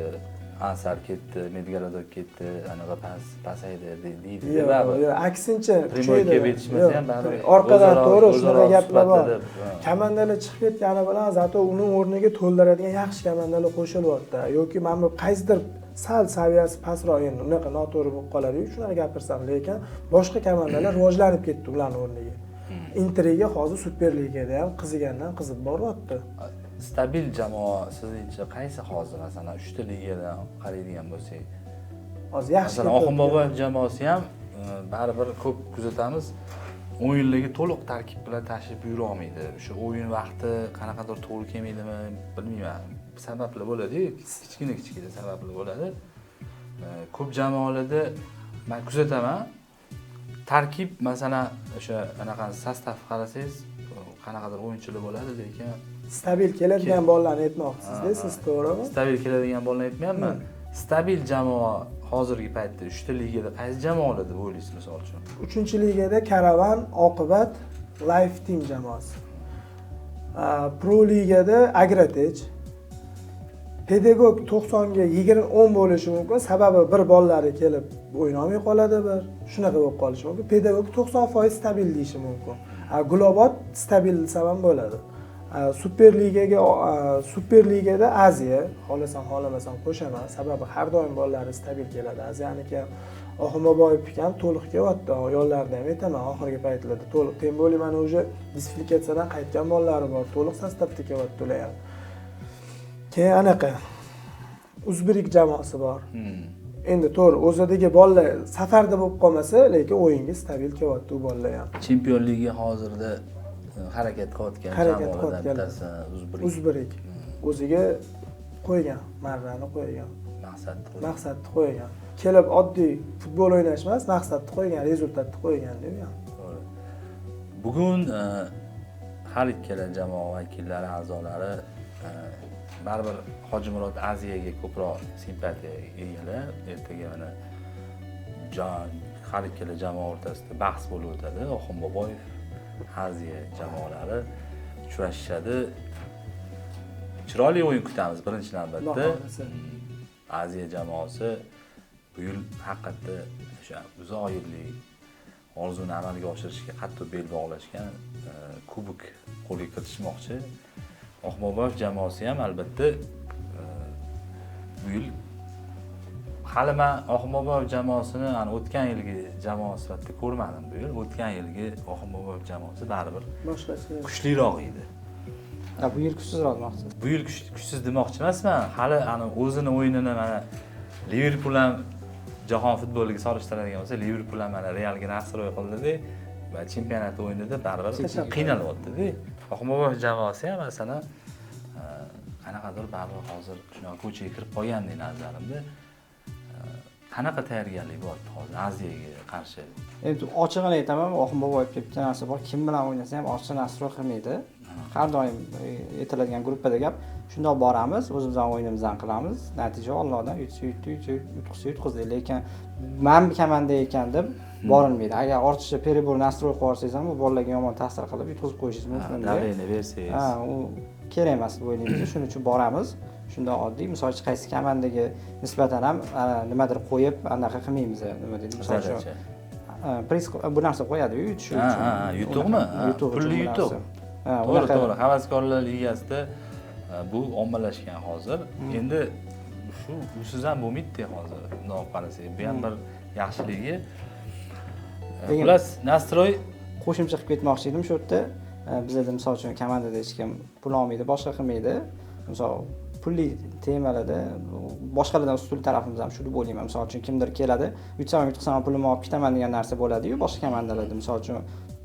Ansar ketdi, Medvedev ketdi, anaqa pasaydi deydi. Yo'q, aksincha kuchaydi. Ketishmasa ham baribir. Orqadan to'g'ri shunaqa gaplar bor. Komandalar chiqib ketgani bilan zato uning o'rniga to'ldiradigan yaxshi komandalar qo'shilyapti. Yoki mana bu qaysidir sal saviyasi pastroq endi unaqa noto'g'ri bo'lib qoladi-yu, shunaqa gapirsam, lekin boshqa komandalar rivojlanib ketdi ularning o'rniga. Interga hozir Superligada ham qizigandan qizib boryapti. Stabil jamoa sizningcha qaysi hozir masalan 3 ta ligadan qaraydigan bo'lsak? Hozir yaxshi. Masalan, Oxunboboyev jamoasi ham baribir ko'p kuzatamiz. O'yinlarga to'liq tarkib bilan tashib yura olmaydi. O'sha o'yin vaqti qanaqadir to'g'ri kelmaydimi, bilmayman. Sabablar bo'ladi-yu, kichkina sabablar bo'ladi. Ko'p jamoalarda men kuzataman. Tarkib masalan o'sha anaqa sostav qarasangiz, qanaqadir o'yinchilar bo'ladi, lekin stabil keladigan bolalarni aytmoqchisiz-da, siz to'g'rimi? Stabil keladigan bolalarni aytmayapman. Stabil jamoa hozirgi paytda 3 ta ligada qaysi jamoalar deb o'ylaysiz misol uchun? 3-ligada Karavan, Oqibat, Life Team jamoasi. Pro ligada Agratech. Pedagog 90 ga 20-10 bo'lishi mumkin. Sababi bir bolalari kelib o'ynamay qoladi bir. Shunaqa bo'lib qolishi mumkin. Pedagog 90% stabil deyishi mumkin. Gulobod stabil desam ham bo'ladi. Superligada Aziya, xohlasam xohlamasam qo'shaman. Sababi har doim bolalari stabil keladi. Aziyaniki Oxunboboyev ham to'liq kelyapti. Yo'llarda ham aytaman, oxirgi paytlarda to'liq. Temboli mana o'sha disfilikatsiyadan qaytgan bolalari bor. To'liq sostavda kelyapti ular ham. Keyin anaqa Uzbek jamoasi bor. Endi to'g'ri, o'zidagi bolalar safarda bo'lib qolmasa, lekin o'yinga stabil kelyapti u bolalar ham. Chempion Liga hozirda harakat qilayotgan jamoalardan bittasi Uzbek. O'ziga qo'ygan, marrani qo'ygan, maqsadni qo'ygan. Kelib oddiy futbol o'ynash emas, maqsadni qo'ygan, rezultatni qo'ygan deb ham. Bugun har ikkala jamoa vakillari, a'zolari baribir Hojimurod Aziyaga ko'proq simpatiyaga egalar. Ertaga mana har ikkala jamoa o'rtasida bahs bo'lib o'tadi. Oxunboboyev Aziya jamoalari uchrashishadi. Chiroyli o'yin kutamiz birinchi navbatda. Aziya jamoasi bu yil haqiqatda o'sha uzoq yillik orzuni amalga oshirishga qattiq bel bog'lashgan kubok qo'lga kiritishmoqchi. Oxunboboyev jamoasi ham albatta bu yil hali men Oxunboboyev jamoasini o'tgan yilgi jamoa sifatida ko'rmadim bu yil. O'tgan yilgi Oxunboboyev jamoasi baribir boshqacha kuchliroq edi. Bu yil kuchsizroq maqsad. Bu yil kuchsiz demoqchi emasman. Hali o'zini o'yinini mana Liverpool ham jahon futboliga solishtiradigan bo'lsa, Liverpool ham mana Realga nasroy qildi-da va chempionat o'yinida baribir qiynalyapti-da. Oxunboboyev jamoasi ham masalan qanaqadir baribir hozir shunaqa ko'chaga kirib qolgandek nazarimda. Qanaqa tayyorgarlik bor hozir Aziyaga qarshi? Endi ochig'ini aytaman, Oxunboboyevga bitta narsa bor, kim bilan o'ynasa ham ochiq nasroy qilmaydi. Har doim aytiladigan gruppada gap, shundoq boramiz, o'zimizning o'yinimizdan qilamiz, natija Allohdan yutqizdi, lekin men komanda ekan deb borilmaydi. Agar ortiqcha perebor nasroy qo'ysangiz ham bu bolalarga yomon ta'sir qilib yutqizib qo'yishingiz mumkin. Davleni bersangiz. U kerak emas deb o'ylaymiz. Shuning uchun boramiz. Shunda oddiy, misol uchun qaysi komandaga nisbatan ham nimadir qo'yib, anaqa qilmaymiz, nima deydi, misol uchun. Pris bu narsa qo'yadi-yu, yutish uchun. Yutuqmi? Pulli yutuq. To'g'ri. Havaskorlar ligasida bu ommalashgan hozir. Endi shu usiz ham bo'lmaydi hozir. Bundoq qarasak, bu ham bir yaxshiligi. Xullas, nastroy qo'shimcha qilib ketmoqchi edim shu yerda. Bizda misol uchun komandada hech kim pul olmaydi, boshqa qilmaydi. Misol pulli temalarda boshqalardan ustun tarafimiz ham shu deb o'ylayman. Misol uchun kimdir keladi, yutqizsam pulimni olib ketaman degan narsa bo'ladi-yu, boshqa komandalarda misol uchun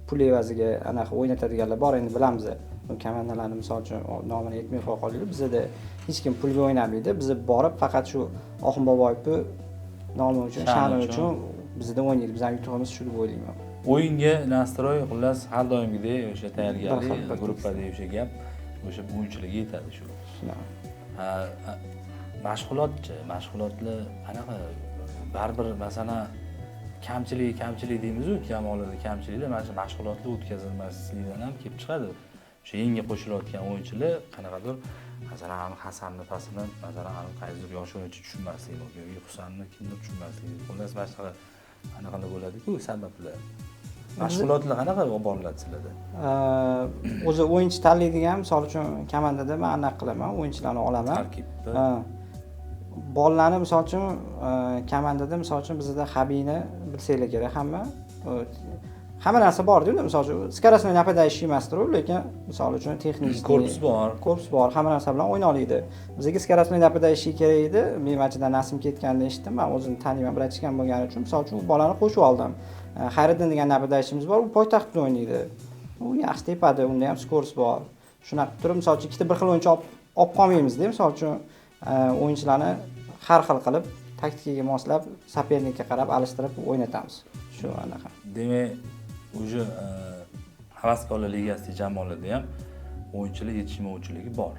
pul evaziga anaqa o'ynatadiganlar bor, endi bilamiz. Bu komandalarni misol uchun nomini aytmay qo'ya qolaylik. Bizda hech kim pulga o'ynamaydi. Biz borib faqat shu Oxun Boboyevni nomi uchun, sha'ni uchun bizda o'ynaydi. Bizning yutug'imiz shu deb o'ylayman. O'yinga nastroy xullas har doimgidek o'sha tayyorgarlik, gruppadagi o'sha gap, o'sha o'yinchilarga yetadi shu. Mashg'ulotchi, mashg'ulotlar qanaqa? Baribir masalan kamchilik deymiz-ku, kamolida kamchiliklar mana shu mashg'ulotlar o'tkazilmasligidan ham kelib chiqadi. O'sha yangi qo'shilayotgan o'yinchilar qanaqadir masalan Hasanni pasini masalan qaysidir yosh o'yinchi tushunmasligi yoki Husanni kimdir tushunmasligi. Xullas boshqa qanaqa bo'ladi-ku sabablar. Mashg'ulotlar qanaqa olib boriladi sizlarda? O'zi o'yinchi tanlaydigan, misol uchun komandada men aniq qilaman, o'yinchilarni olaman. Tarkibda. Bolalarni misol uchun komandada misol uchun bizda Habini bilsanglar kerak hamma narsa bor-ku, misol uchun skarasini napada ishlaymasdir, lekin misol uchun texnik korpus bor, hamma narsa bilan o'yna oladi. Bizga skarasini napada ishiy kerak edi. Men machidan Nasim ketganini eshitdim, men o'zim taniyman, biratishgan bo'lgani uchun misol uchun bolani qo'shib oldim. Xayriddin degan nabadashimiz bor, u poytaxtda o'ynaydi. U yaxshi tepadi, unda ham skors bor. Shunaqa turib, misol uchun ikkita bir xil o'yinchi olib qolmaymiz-da, misol uchun o'yinchilarni har xil qilib, taktikaga moslab, sopernikka qarab alishtirib o'ynatamiz. Shu anaqa. Demak, o'sha Havaskorlar ligasidagi jamoalarda ham o'yinchilar yetishmovchiligi bor.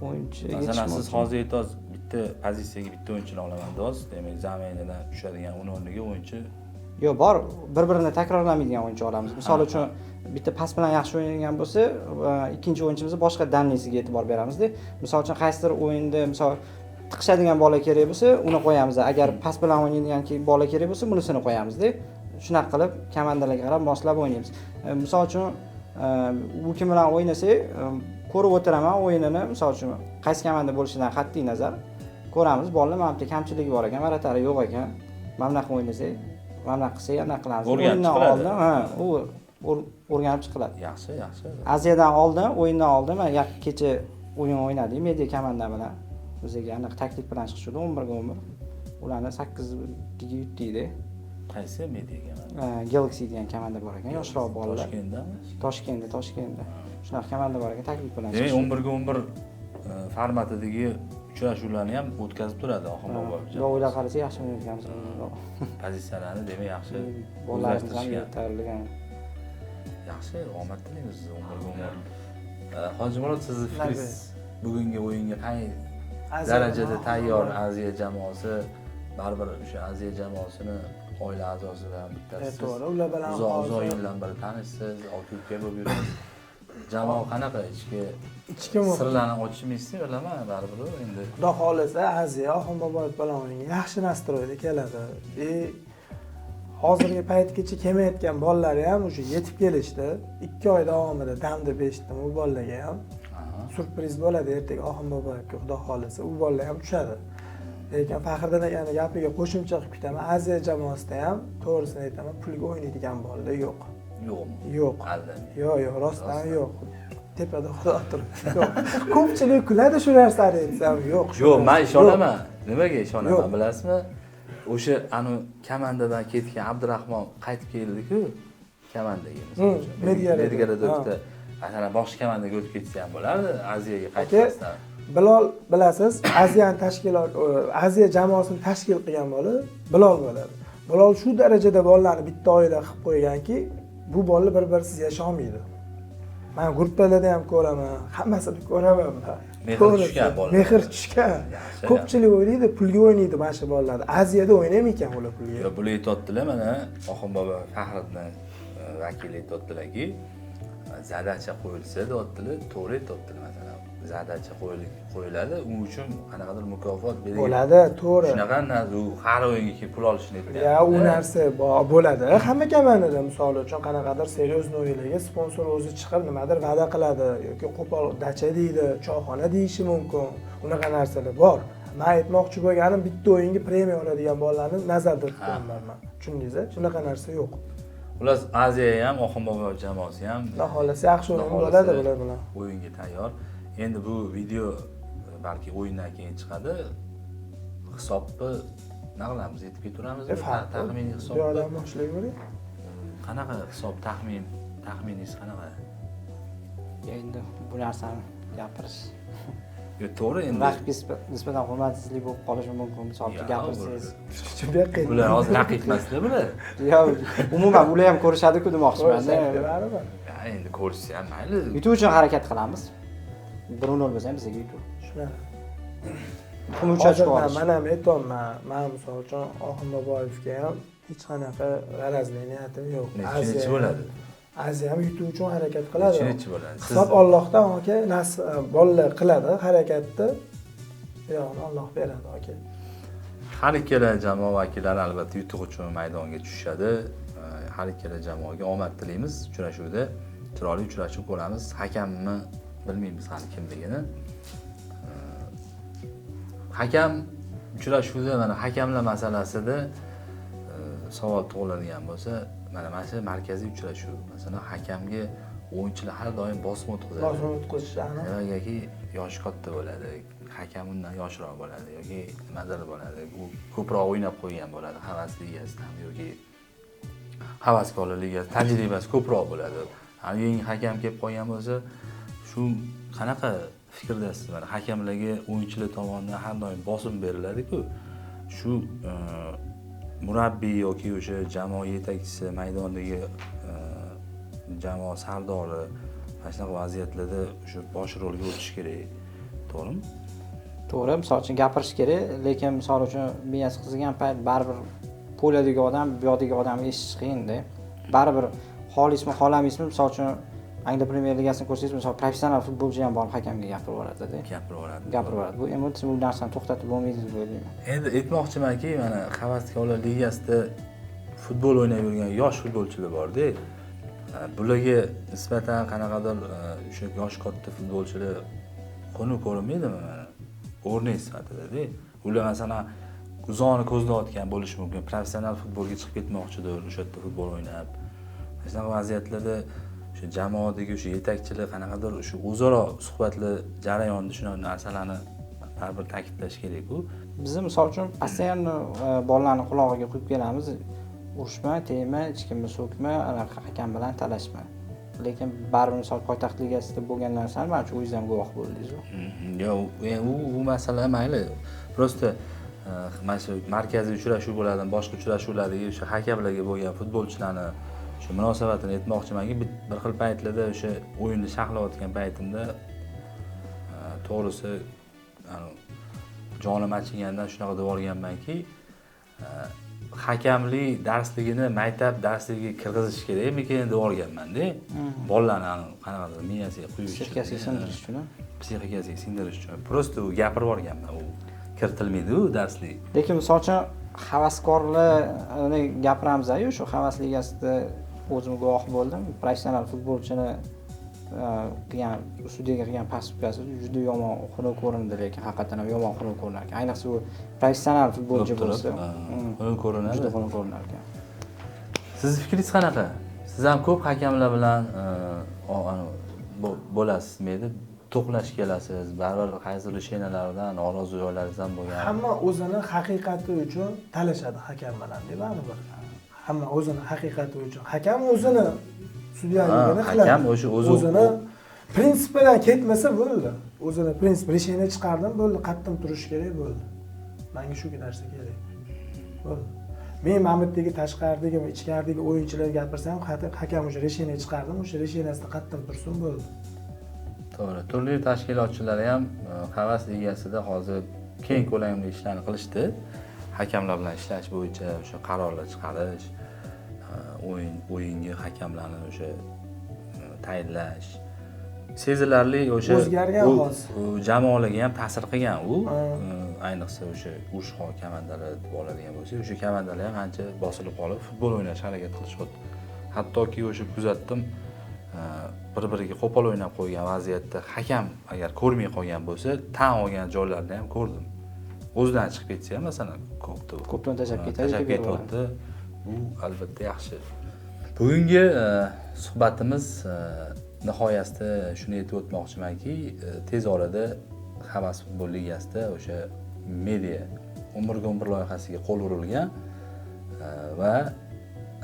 O'yinchi masalan, siz hozir aytasiz, bitta pozitsiyaga bitta o'yinchini olaman deysiz, demak, zaminadan tushadigan o'rniga o'yinchi yo'q, bor, bir-birini takrorlamaydigan o'yinchi olamiz. Misol uchun bitta pas bilan yaxshi o'ynagan bo'lsa, ikkinchi o'yinchimizni boshqa danlisiga e'tibor beramizda. Misol uchun qaysidir o'yinda, misol tiqishadigan bola kerak bo'lsa, uni qo'yamiz. Agar pas bilan o'ynaydigan bola kerak bo'lsa, bunisini qo'yamiz-da. Shunaqa qilib komandalarga qarab moslab o'ynaymiz. Misol uchun u kim bilan o'ynasak, ko'rib o'tiraman o'yinini, misol uchun qaysi komanda bo'lishidan qat'iy nazar ko'ramiz. Bolalar mana bu kamchiligi bor ekan, maratari yo'q ekan. Mana bunaqa o'ynasak, mana bunaqa qilsak, anaqa qilamiz. O'yindan oldin, u o'rganib chiqiladi. Yaxshi. Aziyadan oldin, o'yindan oldin men kecha o'yin o'ynadik, media komanda bilan. Bizga aniq taktik bilan chiqishdi 11 ga 11. Ularni 8 ga yutdik-da. Qaysi mediaga? Galaxy degan komanda bor ekan, yoshroq bolalar. Toshkentda. Shunaqa komanda bor ekan, taklif bilan. Demak, 11 ga 11 formatidagi uchrashuvlarni ham o'tkazib turadi Oxun Boboyev. Xudo o'ylab qarasa yaxshi o'ynayapmiz. Pozitsiyalarni demak yaxshi bolalarimiz ham yetarligan. Yaxshi, omad tilaymiz 11 ga 11. Hojimurod, sizni fikringiz bugungi o'yinga qay darajada tayyor Aziya jamoasi? Baribir o'sha Aziya jamoasini oila a'zosidan bittasi. To'g'ri, ular bilan uzoq yildan beri tanishsiz, aka-uka bo'lib yurasiz. Jamoa qanaqa ichki sirlarni ochishmaysizmi, bilaman, baribir endi. Xudo xolisa Aziya Oxun Boboyev bilan o'yinga yaxshi nastroyda keladi. Hozirgi paytgacha kelmayotgan bolalar ham o'sha yetib kelishdi. 2 oy davomida damda berishdim u bolalarga ham. Surpriz bo'ladi ertaga Oxun Boboyevga, Xudo xolisa u bolalar ham tushadi. Lekin Faxriddin akaning gapiga qo'shimcha qilib ketaman. Aziya jamoasida ham to'g'risini aytaman, pulga o'ynaydigan bolalar yo'q. Yo'q. Yo'q, rostdan yo'q. Tepada xudo turibdi. Yo'q. Ko'pchilik kuladi shu narsani aytsam, yo'q. Yo'q, men ishonaman. Nimaga ishonaman bilasizmi? O'sha komandadan ketgan Abdurahmon qaytib keldi-ku, komandaga masalan. Medgarada o'tdi. Masalan, boshqa komandaga o'tib ketsa ham bo'lardi, Aziyaga qaytmasdan. Bilol, bilasiz, Aziya jamoasini tashkil qilgan bola Bilol bo'ladi. Bilol shu darajada bolalarni bitta oila qilib qo'yganki, bu bolalar bir-birisiz yasholmaydi. Men gruppalarda ham ko'raman, hammasini ko'raman. Mehr tushgan bolalar. Mehr tushgan. Ko'pchilik o'ynaydi, pulga o'ynaydi mana shu bolalar. Aziyada o'ynaymi ekan ular pulga? Yo'q, bular aytibdilar, mana Oxun bobo Faxriddin vakili aytibdilarki, zadacha qo'yilsa deyaptilar, to'g'ri aytibdilar masalan. Zadacha qo'yiladi, u uchun qanaqadir mukofot beriladi. Bo'ladi, to'g'ri. Shunaqa har o'yinga kelib pul olishni aytgan. Ya, u narsa bo'ladi. Hamma komandada misol uchun qanaqadir seryozni o'yinlarga sponsor o'zi chiqib nimadir va'da qiladi yoki qo'pol dacha deydi, choyxona deyishi mumkin. Unaqa narsalar bor. Men aytmoqchi bo'lganim, bitta o'yinga premiya oladigan bolalarni nazarda tutganman. Tushundingiz-a? Shunaqa narsa yo'q. Xullas, Aziya ham, Oxun bobo jamoasi ham Xudo xolasa yaxshi o'yin bo'ladi bular bilan. O'yinga tayyor. Endi bu video balki o'yindan keyin chiqadi. hisobni nima qilamiz? Yetib ketaveramizmi? Taxminiy hisob. Bu odam boshlayvering. Qanaqa hisob taxminingiz qanaqa? Endi bu narsani gapirish Yo, to'g'ri endi. raqibga nisbatan hurmatsizlik bo'lib qolishi mumkin. Misol uchun gapirsangiz. Juda qiyin. Bular hozir raqib emaslar bular. Yo'q, umuman ular ham ko'rishadi-ku demoqchiman-da. Baribir. Ya endi ko'rishsa ham mayli. Yutuv uchun harakat qilamiz. 1-0 bo'lsa ham bizga yutuv. Shunaqa. Muhim uchrashuv Hozir olish. men ham aytyapman, men misol uchun Oxin Boboyevga ham hech qanaqa g'arazli niyatim yo'q. Nechi bo'ladi? Aziz ham yutuv uchun harakat qiladi. Nechi bo'ladi? Hisob Allohdan aka, bolalar qiladi harakatni. Yo'q, Alloh beradi aka. Har ikkala jamoa vakillari albatta yutuq uchun maydonga tushishadi. Har ikkala jamoaga omad tilaymiz uchrashuvda. Chiroyli uchrashuv ko'ramiz. Hakamni bilmaymiz hali kimligini. Hakam uchrashuvda mana hakamlar masalasida savol tug'iladigan bo'lsa, mana shu markaziy uchrashuv. Masalan, hakamga o'yinchilar har doim bosim o'tkazadi. Bosim o'tkazishadi. Yoki yoshi katta bo'ladi, hakam undan yoshroq bo'ladi yoki nimadir bo'ladi. U ko'proq o'ynab qo'ygan bo'ladi, havas ligasidan yoki havaskorlar ligasi tajribasi ko'proq bo'ladi. Yangi hakam kelib qolgan bo'lsa, shu qanaqa fikrdasiz? Mana hakamlarga o'yinchilar tomonidan har doim bosim beriladi-ku. Shu murabbiy yoki o'sha jamoa yetakchisi, maydondagi jamoa sardori mana shunaqa vaziyatlarda o'sha bosh rolga o'tishi kerak. To'g'rimi? To'g'ri, misol uchun gapirish kerak, lekin misol uchun miyasi qizigan payt baribir po'ladagi odam, bu yoqdagi odamni eshitish qiyin-da. Baribir xohlaysizmi, xohlamaysizmi, misol uchun Angliya Premyer Ligasini ko'rsangiz, misol professional futbolchi ham borib hakamga gapiraveradi-da. Gapiraveradi. Bu endi bu narsani to'xtatib bo'lmaydi deb o'ylayman. Endi aytmoqchimanki, mana Havaskorlar ligasida futbol o'ynab yurgan yosh futbolchilar bor-da. Bularga nisbatan qanaqadir o'sha yosh katta futbolchilar qoni ko'rinmaydimi mana? O'rnak sifatida-da. Ular masalan uzoqni ko'zlayotgan bo'lishi mumkin. Professional futbolga chiqib ketmoqchidir, o'sha yerda futbol o'ynab. Shunaqa vaziyatlarda o'sha jamoadagi o'sha yetakchilar qanaqadir o'sha o'zaro suhbatlar jarayonida shunaqa narsalarni baribir ta'kidlash kerak-ku. Biz misol uchun постоянно bolalarning qulog'iga quyib kelamiz. Urishma, tegma, hech kimni so'kma, hakam bilan talashma. Lekin baribir misol poytaxt ligasida bo'lgan narsani mana shu o'zingizam guvoh bo'ldingiz. Yo'q, u masala mayli. Prosta mana shu markaziy uchrashuv bo'ladi, boshqa uchrashuvlardagi o'sha hakamlarga bo'lgan futbolchilarni shu munosabatini aytmoqchimanki, bir xil paytlarda o'sha o'yinni sharhlayotgan paytimda to'g'risi jonim achigandan shunaqa deb olganmanki, hakamlik darsligini maktab darsligiga kirgizish kerakmikan deb olganman-da. Bolalarni qanaqadir miyasiga quyish, psixikasiga singdirish uchun. Psixikasiga singdirish uchun. Prosta u gapirib olganman, u kiritilmaydi-ku darslik. Lekin misol uchun havaskorlarni gapiramiz-ku, shu havas ligasida o'zim guvoh bo'ldim. Professional futbolchini qilgan ustiga qilgan postupkasi juda yomon xunuk ko'rindi, lekin haqiqatan ham yomon xunuk ko'rinar ekan. Ayniqsa u professional futbolchi bo'lsa, xunuk ko'rinadi. Juda xunuk ko'rinar ekan. Siz fikringiz qanaqa? Siz ham ko'p hakamlar bilan bo'lasizmi? To'qnash kelasiz, baribir qaysi rishinalardan norozi joylaringiz ham bo'lgan. Hamma o'zini haqiqati uchun talashadi hakam bilan, baribir. Hamma o'zini haqiqati uchun. Hakam o'zini sudyaligini qiladi. Hakam o'zini prinsipidan ketmasa bo'ldi. O'zini prinsip rishina chiqardim, bo'ldi, qattim turish kerak bo'ldi. Menga shu narsa kerak. Bo'ldi. Men Mamutdagi tashqaridagi, ichkaridagi o'yinchilarga gapirsam, hakam o'sha rishina chiqardim, o'sha rishinasida qattim tursin bo'ldi. To'g'ri. Turli tashkilotchilar ham havas ligasida hozir keng ko'lamli ishlarni qilishdi. Hakamlar bilan ishlash bo'yicha o'sha qarorlar chiqarish, o'yinga hakamlarni o'sha tayinlash sezilarli o'sha o'zgargan hozir. Jamoalarga ham ta'sir qilgan u. Ayniqsa o'sha Urshxon komandalari deb oladigan bo'lsak, o'sha komandalar ham ancha bosilib qolib futbol o'ynash harakat qilishyapti. Hattoki o'sha kuzatdim, bir-biriga qo'pol o'ynab qo'ygan vaziyatda hakam agar ko'rmay qolgan bo'lsa, tan olgan joylarni ham ko'rdim. O'zidan chiqib ketsa ham masalan ko'pdan tashab ketadi. Bu albatta yaxshi. Bugungi suhbatimiz nihoyasida shuni aytib o'tmoqchimanki, tez orada Havas futbol ligasida o'sha media 11-11 loyihasiga qo'l urilgan va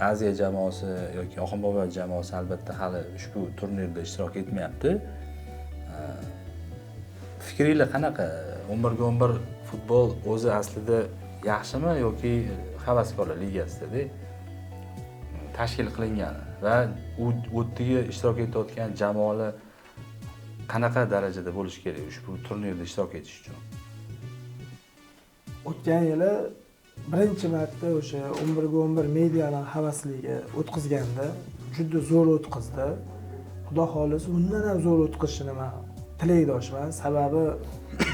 Aziya jamoasi yoki Oxunbobo jamoasi albatta hali ushbu turnirda ishtirok etmayapti. Fikringlar qanaqa? 11-11 futbol o'zi aslida yaxshimi yoki havaskorlar ligasida tashkil qilingan va u o'ttiga ishtirok etayotgan jamoalar qanaqa darajada bo'lishi kerak ushbu turnirda ishtirok etish uchun? O'tgan yili birinchi marta o'sha 11-11 medialar havasliga o'tkazganda juda zo'r o'tkazdi. Xudo xohlasa undan ham zo'r o'tkazishini men tilakdoshman. Sababi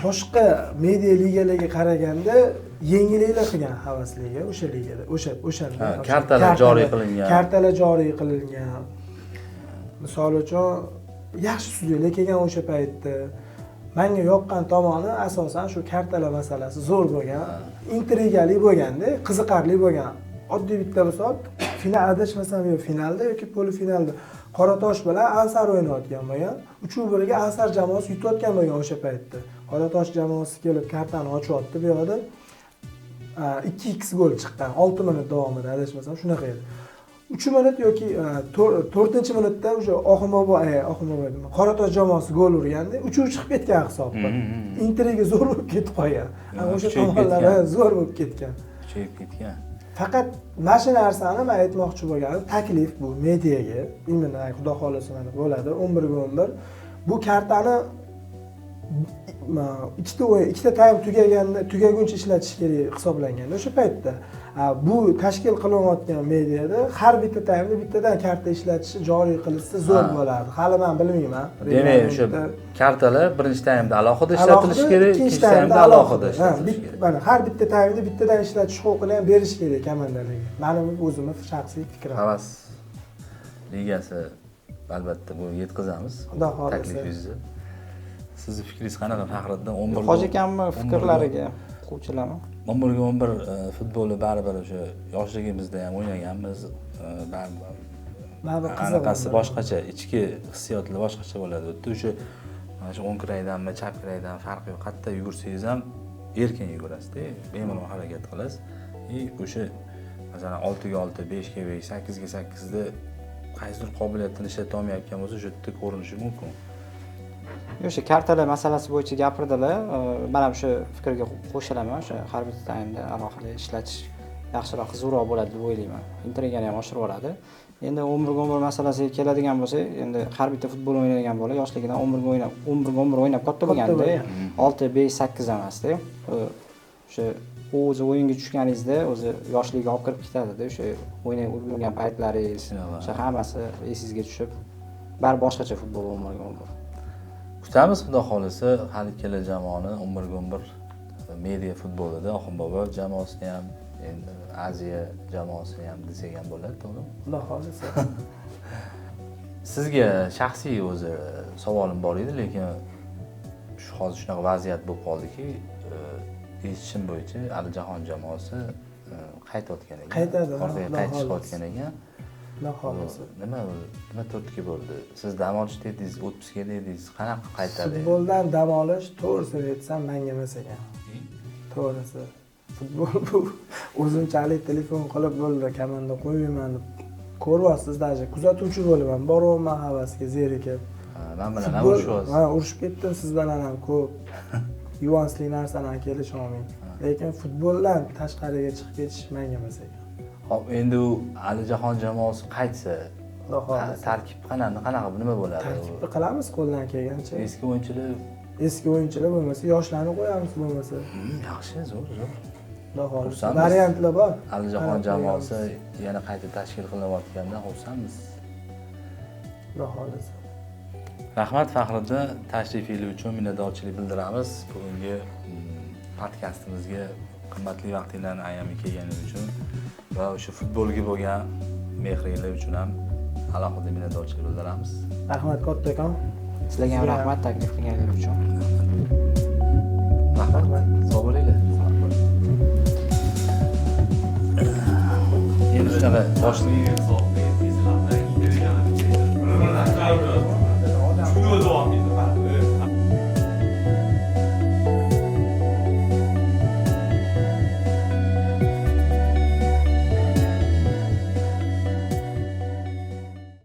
boshqa media ligalarga qaraganda yengilliklar qilgan havasliga o'sha ligada, o'shanda kartalar joriy qilingan. Kartalar joriy qilingan. Misol uchun yaxshi sudyalar kelgan o'sha paytda. Menga yoqqan tomoni asosan shu kartalar masalasi zo'r bo'lgan, intrigali bo'lganda, qiziqarli bo'lgan. Oddiy bitta misol, final adashmasam finalda yoki polifinalda Qoratosh bilan Ansar o'ynayotgan bo'lgan. 3-1 Ansar jamoasi yutayotgan bo'lgan o'sha paytda. Qoratosh jamoasi kelib kartani ochyapti bu yoqda. 2x gol chiqqan 6 minut davomida adashmasam shunaqa edi. 3 minut yoki 4-minutda o'sha Oxunbobo Qoratosh jamoasi gol urganda 3 chiqib ketgan hisobda. Intriga zo'r bo'lib ketib qolgan. O'sha tomonlar zo'r bo'lib ketgan. Kuchayib ketgan. Faqat mana shu narsani men aytmoqchi bo'lganim, taklif bu mediaga, bilmayman, xudo xolasa mana bo'ladi 11-11. Bu kartani ikkita taym tugaguncha ishlatish kerak hisoblanganda o'sha paytda bu tashkil qilinayotgan mediada har bitta taymda bittadan karta ishlatishi joriy qilinsa zo'r bo'lardi. Hali men bilmayman. Demak, o'sha kartalar birinchi taymda alohida ishlatilishi kerak, ikkinchi taymda alohida ishlatilishi kerak. Mana har bitta taymda bittadan ishlatish huquqini ham berish kerak komandalarga. Mening o'zimning shaxsiy fikrim. Havas ligasi albatta bu yetkazamiz. Xudo xolasa. Taklifingizni. Sizni fikringiz qanaqa Faxriddin? 11 Hoji akamni fikrlariga qo'shilaman. 11-11 futbolni baribir o'sha yoshligimizda ham o'ynaganmiz. Qanaqasi boshqacha, ichki hissiyotlar boshqacha bo'ladi. O'sha mana shu o'ng kiraydanmi, chap kiraydan farqi yo'q. Qayerda yugursangiz ham erkin yugurasiz-da, bemalol harakat qilasiz. O'sha masalan 6-6, 5-5, 8-8 da qaysidir qobiliyatini ishlata olmayotgan bo'lsa, shu yerda ko'rinishi mumkin. O'sha kartalar masalasi bo'yicha gapirdilar. Men ham shu fikrga qo'shilaman. O'sha har bitta taymda alohida ishlatish yaxshiroq, zo'roq bo'ladi deb o'ylayman. Intrigani ham oshirib oladi. Endi 11-11 masalasiga keladigan bo'lsak, endi har bitta futbol o'ynaydigan bola yoshligidan 11-11 o'ynab katta bo'lganda 6, 5, 8 emasda. O'sha o'zi o'yinga tushganingizda o'zi yoshligiga olib kirib ketadi-da. O'sha o'ynay ulgurgan paytlaringiz, o'sha hammasi esingizga tushib, bari boshqacha futbol 11-11. Kutamiz xudo xolasa hali ikkala jamoani 11-11 media futbolida Oxunbobo jamoasini ham, endi Aziya jamoasini ham desak ham bo'ladi, to'g'rimi? Xudo xolasa. Sizga shaxsiy o'zi savolim bor edi, lekin hozir shunaqa vaziyat bo'lib qoldiki, eshitishim bo'yicha Alijahon jamoasi qaytayotgan ekan. Qaytadi. Orqaga qaytishayotgan ekan. Xudo xolasa. Nima turtki bo'ldi? Siz dam olishda edingiz, o'tibga edingiz, qanaqa qaytadi? Futboldan dam olish to'g'risini aytsam menga emas ekan. To'g'risi. Futbol bu o'zimchalik telefon qilib bo'ldi, komanda qo'ymayman deb ko'ryapsiz, даже kuzatuvchi bo'laman, boryapman havasga zerikib. Men bilan ham urushyapsiz. Ha, urushib ketdim siz bilan ham ko'p. Yuvansli narsalarni kelisha olmayman. Lekin futboldan tashqariga chiqib ketish menga emas ekan. Hop, endi u Alijahon jamoasi qaytsa, Xudo xolasa. tarkib qanaqa nima bo'ladi? Tarkibni qilamiz qo'ldan kelgancha. Eski o'yinchilar bo'lmasa, yoshlarni qo'yamiz bo'lmasa. yaxshi, zo'r. Xudo xolasa. Variantlar bor. Alijahon jamoasi yana qayta tashkil qilayotgandan xursandmiz. Xudo xolasa. Rahmat Faxriddin, tashrifingiz uchun minnatdorchilik bildiramiz. Bugungi podkastimizga qimmatli vaqtinglarni ayamay kelganingiz uchun va o'sha futbolga bo'lgan mehringiz uchun ham alohida minnatdorchilik bildiramiz. Rahmat kattakon. Sizlarga ham rahmat taklif qilganingiz uchun. Rahmat. Sog' bo'linglar. Endi shunaqa boshliq